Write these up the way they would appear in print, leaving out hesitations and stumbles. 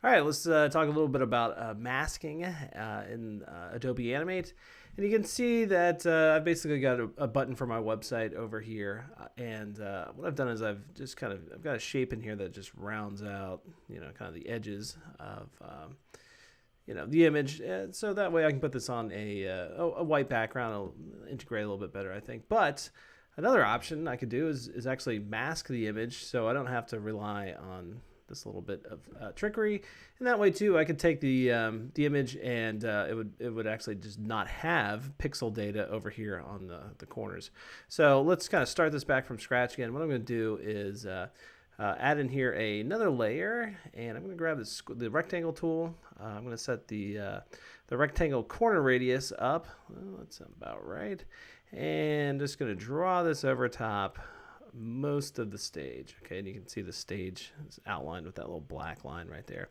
All right, let's talk a little bit about masking in Adobe Animate. And you can see that I've basically got a button for my website over here. And what I've done is I've got a shape in here that just rounds out, kind of the edges of, the image. And so that way I can put this on a white background. It'll integrate a little bit better, I think. But another option I could do is actually mask the image so I don't have to rely on this little bit of trickery, and that way too I could take the image and it would actually just not have pixel data over here on the corners. So let's kind of start this back from scratch again. What I'm going to do is add in here another layer, and I'm going to grab the rectangle tool. I'm going to set the rectangle corner radius up. Well, that's about right, and just going to draw this over top most of the stage. Okay, and you can see the stage is outlined with that little black line right there.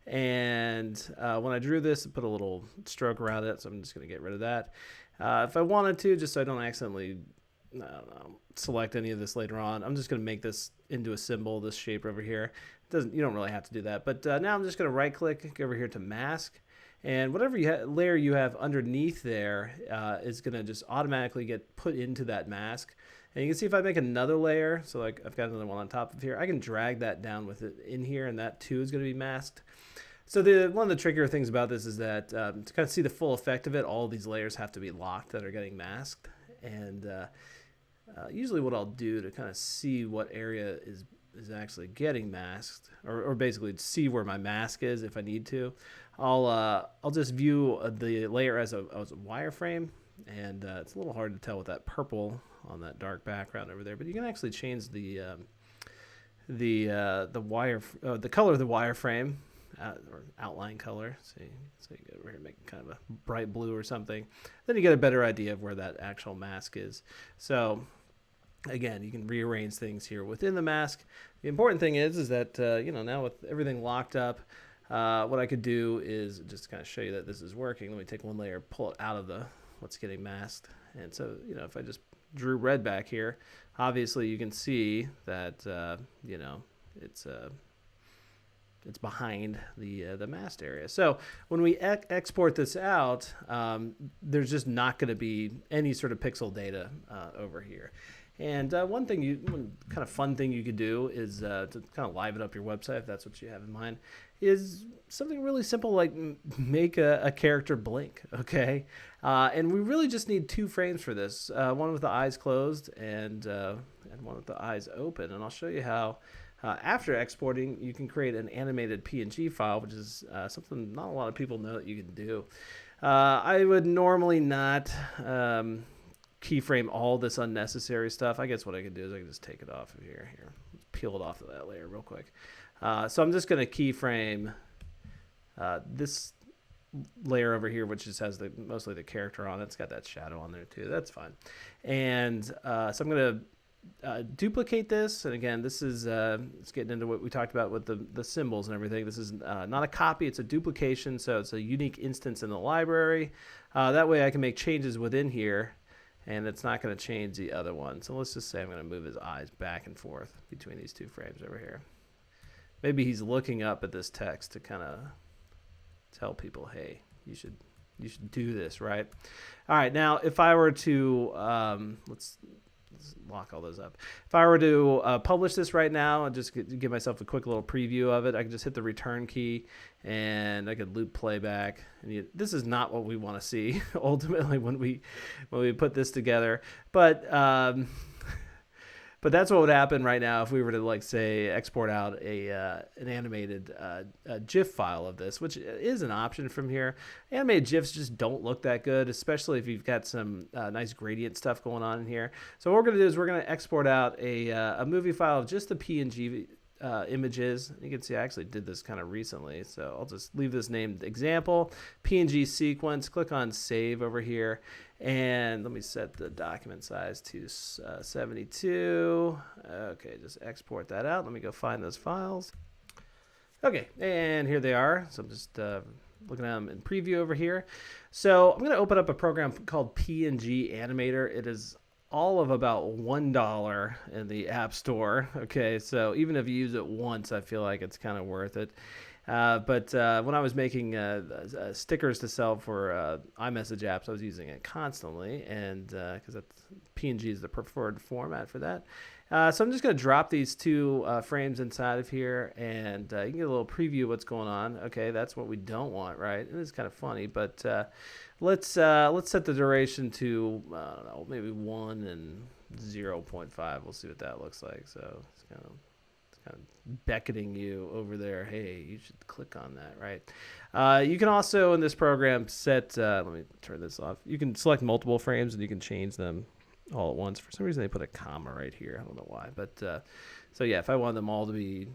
And when I drew this, I put a little stroke around it, so I'm just going to get rid of that. If I wanted to, just so I don't accidentally select any of this later on, I'm just going to make this into a symbol, this shape over here. You don't really have to do that, but now I'm just going to right click, go over here to mask, and whatever layer you have underneath there is going to just automatically get put into that mask. And you can see if I make another layer, so like I've got another one on top of here, I can drag that down with it in here, and that too is going to be masked. So one of the trickier things about this is that to kind of see the full effect of it, all of these layers have to be locked that are getting masked. And usually what I'll do to kind of see what area is actually getting masked, or basically see where my mask is if I need to, I'll just view the layer as a wireframe, and it's a little hard to tell with that purple on that dark background over there, but you can actually change the color of the wireframe or outline color. So you go over here and make kind of a bright blue or something. Then you get a better idea of where that actual mask is. So again, you can rearrange things here within the mask. The important thing is that now with everything locked up, what I could do is just kind of show you that this is working. Let me take one layer, pull it out of what's getting masked, and so if I just drew red back here, obviously you can see that it's behind the masked area. So when we export this out, there's just not going to be any sort of pixel data over here. And one kind of fun thing you could do is to kind of liven up your website, if that's what you have in mind, is something really simple like make a character blink, okay? And we really just need 2 frames for this, one with the eyes closed and one with the eyes open. And I'll show you how after exporting you can create an animated PNG file, which is something not a lot of people know that you can do. I would normally not keyframe all this unnecessary stuff. I guess what I could do is I can just take it off of here. Let's peel it off of that layer real quick. So I'm just going to keyframe this layer over here, which just has mostly the character on it. It's got that shadow on there too. That's fine. And so I'm going to duplicate this. And again, this is it's getting into what we talked about with the symbols and everything. This is not a copy, it's a duplication. So it's a unique instance in the library. That way I can make changes within here, and it's not going to change the other one. So let's just say I'm going to move his eyes back and forth between these 2 frames over here. Maybe he's looking up at this text to kind of tell people, hey, you should do this, right? All right, now if I were to let's lock all those up. If I were to publish this right now and just give myself a quick little preview of it, I could just hit the return key and I could loop playback. And this is not what we want to see ultimately when we put this together, but that's what would happen right now if we were to, like, say, export out an animated GIF file of this, which is an option from here. Animated GIFs just don't look that good, especially if you've got some nice gradient stuff going on in here. So what we're going to do is we're going to export out a movie file of just the PNG images. You can see I actually did this kind of recently, so I'll just leave this named example, PNG sequence, click on save over here, and let me set the document size to 72. Okay, just export that out. Let me go find those files. Okay, and here they are. So I'm just looking at them in preview over here. So I'm going to open up a program called PNG Animator. It is all of about $1 in the App Store. Okay, so even if you use it once, I feel like it's kind of worth it. But when I was making stickers to sell for iMessage apps, I was using it constantly, and because PNG is the preferred format for that. So I'm just going to drop these two frames inside of here, and you can get a little preview of what's going on. Okay, that's what we don't want, right? It is kind of funny, but let's set the duration to I don't know, maybe 1 and 0.5. We'll see what that looks like. So it's kind of beckoning you over there. Hey, you should click on that, right? You can also in this program set. Let me turn this off. You can select multiple frames and you can change them all at once. For some reason, they put a comma right here. I don't know why, but so yeah, if I want them all to be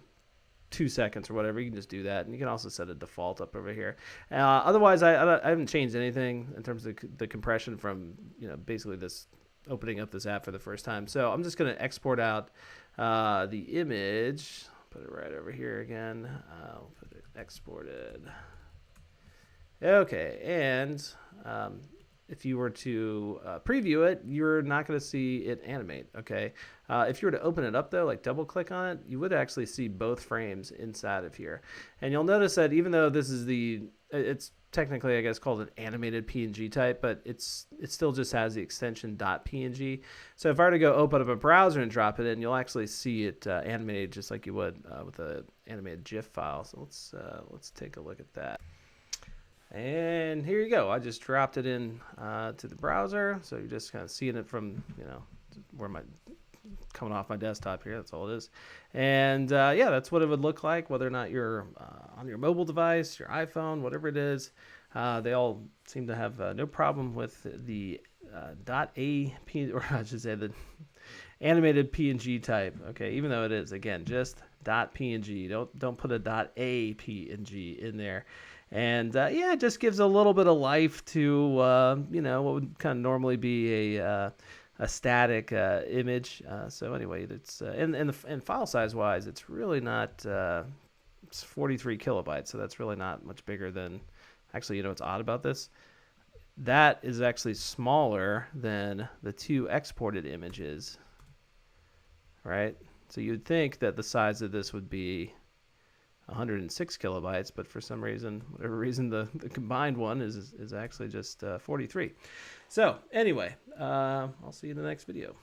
2 seconds or whatever, you can just do that, and you can also set a default up over here. Otherwise, I haven't changed anything in terms of the compression from basically this opening up this app for the first time. So I'm just going to export out the image. Put it right over here again. I'll put it exported. Okay, and if you were to preview it, you're not going to see it animate, okay? If you were to open it up, though, like double-click on it, you would actually see both frames inside of here. And you'll notice that even though this is it's technically, I guess, called an animated PNG type, but it still just has the extension .png. So if I were to go open up a browser and drop it in, you'll actually see it animated just like you would with an animated GIF file. So let's take a look at that. And here you go. I just dropped it in to the browser, so you're just kind of seeing it from where coming off my desktop here. That's all it is. And yeah, that's what it would look like, whether or not you're on your mobile device, your iPhone, whatever it is. They all seem to have no problem with the .AP, or I should say the animated PNG type. Okay, even though it is again just .png. Don't put a .apng in there. And yeah, it just gives a little bit of life to what would kind of normally be a static image. So anyway, it's and file size wise, it's really not. It's 43 kilobytes, so that's really not much bigger than. Actually, what's odd about this? That is actually smaller than the two exported images, right? So you'd think that the size of this would be 106 kilobytes, but for some reason, whatever reason, the combined one is actually just 43. So anyway, I'll see you in the next video.